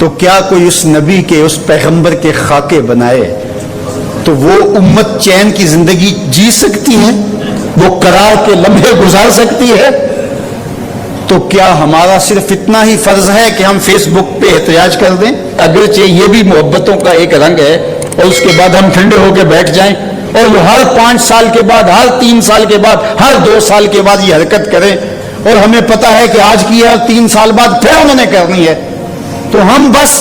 تو کیا کوئی اس نبی کے اس پیغمبر کے خاکے بنائے تو وہ امت چین کی زندگی جی سکتی ہے؟ وہ قرار کے لمحے گزار سکتی ہے؟ تو کیا ہمارا صرف اتنا ہی فرض ہے کہ ہم فیس بک پہ احتجاج کر دیں؟ اگرچہ یہ بھی محبتوں کا ایک رنگ ہے، اور اس کے بعد ہم ٹھنڈے ہو کے بیٹھ جائیں اور وہ ہر 5 سال کے بعد، ہر 3 سال کے بعد، ہر 2 سال کے بعد یہ حرکت کریں، اور ہمیں پتا ہے کہ آج کی ہے اور 3 سال بعد پھر انہوں نے کرنی ہے، تو ہم بس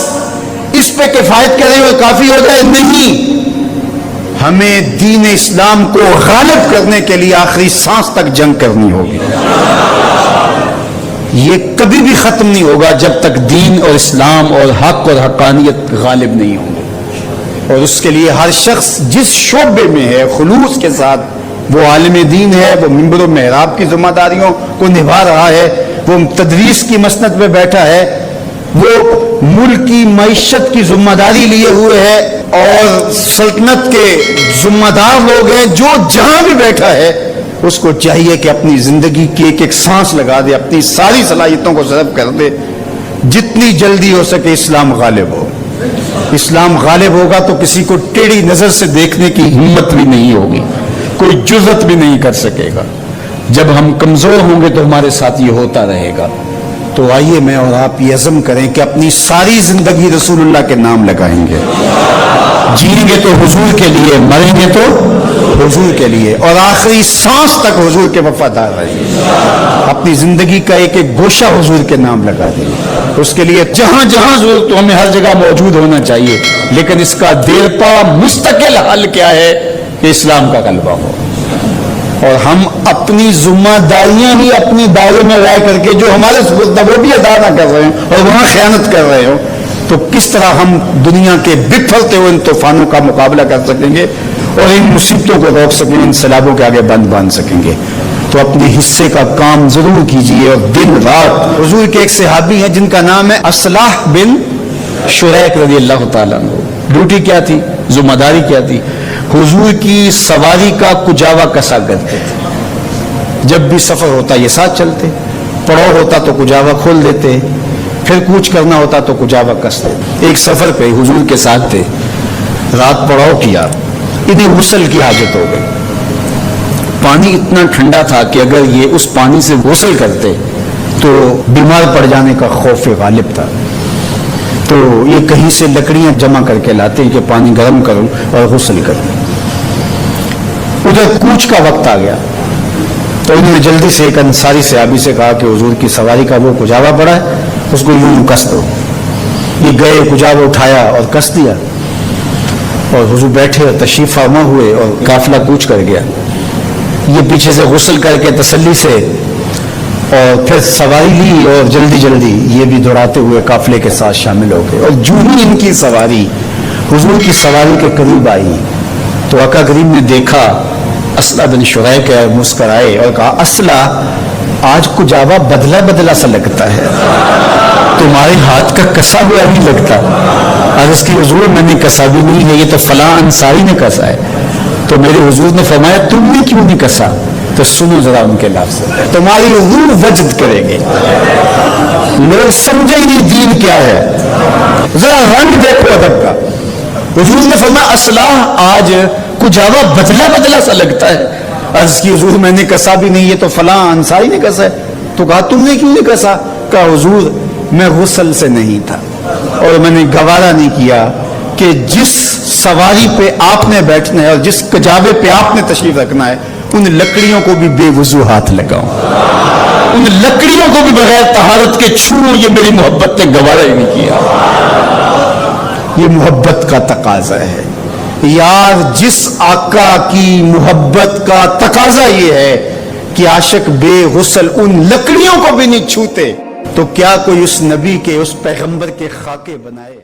اس پہ کفایت کریں اور کافی ہو جائے؟ نہیں، ہمیں دین اسلام کو غالب کرنے کے لیے آخری سانس تک جنگ کرنی ہوگی۔ یہ کبھی بھی ختم نہیں ہوگا جب تک دین اور اسلام اور حق اور حقانیت غالب نہیں ہوں گے، اور اس کے لیے ہر شخص جس شعبے میں ہے خلوص کے ساتھ، وہ عالم دین ہے، وہ منبر و محراب کی ذمہ داریوں کو نبھا رہا ہے، وہ تدریس کی مسند پہ بیٹھا ہے، وہ ملک کی معیشت کی ذمہ داری لیے ہوئے ہے، اور سلطنت کے ذمہ دار لوگ ہیں، جو جہاں بھی بیٹھا ہے اس کو چاہیے کہ اپنی زندگی کی ایک ایک سانس لگا دے، اپنی ساری صلاحیتوں کو صرف کر دے، جتنی جلدی ہو سکے اسلام غالب ہو۔ اسلام غالب ہوگا تو کسی کو ٹیڑھی نظر سے دیکھنے کی ہمت بھی نہیں ہوگی، کوئی جرأت بھی نہیں کر سکے گا۔ جب ہم کمزور ہوں گے تو ہمارے ساتھ یہ ہوتا رہے گا۔ تو آئیے میں اور آپ یہ عزم کریں کہ اپنی ساری زندگی رسول اللہ کے نام لگائیں گے، جئیں گے تو حضور کے لیے، مریں گے تو حضور کے لیے، اور آخری سانس تک حضور کے وفادار رہیں گے۔ اپنی زندگی کا ایک ایک گوشہ حضور کے نام لگا دیں گے۔ اس کے لیے جہاں جہاں ضرورت تو ہمیں ہر جگہ موجود ہونا چاہیے، لیکن اس کا دیرپا مستقل حل کیا ہے کہ اسلام کا غلبہ ہو، اور ہم اپنی ذمہ داریاں ہی اپنی دائرے میں رہ کر کے جو ہمارے سپرد وہ بھی ادا نہ کر رہے ہیں اور وہاں خیانت کر رہے ہو، تو کس طرح ہم دنیا کے بکھرتے ہوئے ان طوفانوں کا مقابلہ کر سکیں گے اور ان مصیبتوں کو روک سکیں گے، ان سیلابوں کے آگے بند باندھ سکیں گے؟ تو اپنے حصے کا کام ضرور کیجیے، اور دن رات۔ حضور کے ایک صحابی ہیں جن کا نام ہے اصلاح بن شریک رضی اللہ تعالیٰ عنہ۔ ڈیوٹی کیا تھی؟ ذمہ داری کیا تھی؟ حضور کی سواری کا کجاوا کسا کرتے تھے۔ جب بھی سفر ہوتا یہ ساتھ چلتے، پڑاؤ ہوتا تو کجاوا کھول دیتے، پھر کوچ کرنا ہوتا تو کجاوا کستے۔ ایک سفر پہ حضور کے ساتھ تھے، رات پڑاؤ کیا، انہیں غسل کی حاجت ہو گئی۔ پانی اتنا ٹھنڈا تھا کہ اگر یہ اس پانی سے غسل کرتے تو بیمار پڑ جانے کا خوف غالب تھا، تو یہ کہیں سے لکڑیاں جمع کر کے لاتے کہ پانی گرم کروں اور غسل کروں۔ ادھر کوچ کا وقت آ گیا تو انہوں نے جلدی سے ایک انصاری صحابی سے کہا کہ حضور کی سواری کا وہ کجاوا پڑا ہے، اس کو یوں کس دو۔ یہ گئے، کجاوا اٹھایا اور کس دیا، اور حضور بیٹھے اور تشریف فرما ہوئے، اور قافلہ کوچ کر گیا۔ یہ پیچھے سے غسل کر کے تسلی سے اور پھر سواری لی، اور جلدی جلدی یہ بھی دوڑاتے ہوئے قافلے کے ساتھ شامل ہو گئے۔ اور جو ہی ان کی سواری حضور کی سواری کے قریب آئی تو آقا کریم نے دیکھا اصلہ بن شریک ہے، مسکرائے اور کہا، اصلہ آج کجاوا بدلا بدلا سا لگتا ہے، تمہارے ہاتھ کا کسا ہوا نہیں لگتا۔ آج اس کی حضور میں نے کسا بھی نہیں ہے، یہ تو فلاں انصاری نے کسا ہے۔ تو میرے حضور نے فرمایا، تم نے کیوں نہیں کسا؟ تو سنو ذرا ان کے لفظ، تمہاری روح وجد کرے گے، لوگ سمجھیں گے دین کیا ہے، ذرا رنگ دیکھو ادب کا۔ حضور نے فرمایا، اصلاح آج کجاوا بدلا بدلا سا لگتا ہے۔ عرض کی حضور میں نے کسا بھی نہیں، یہ تو فلاں انصاری نے کسا ہے۔ تو کہا تم نے کیوں نہیں کسا؟ کہا حضور میں غسل سے نہیں تھا، اور میں نے گوارا نہیں کیا کہ جس سواری پہ آپ نے بیٹھنا ہے اور جس کجاوے پہ آپ نے تشریف رکھنا ہے ان لکڑیوں کو بھی بے وضو ہاتھ لگاؤں، ان لکڑیوں کو بھی بغیر طہارت کے چھوڑوں، یہ میری محبت نے گوارا ہی نہیں کیا۔ یہ محبت کا تقاضا ہے یار، جس آقا کی محبت کا تقاضا یہ ہے کہ عاشق بے غسل ان لکڑیوں کو بھی نہیں چھوتے، تو کیا کوئی اس نبی کے اس پیغمبر کے خاکے بنائے؟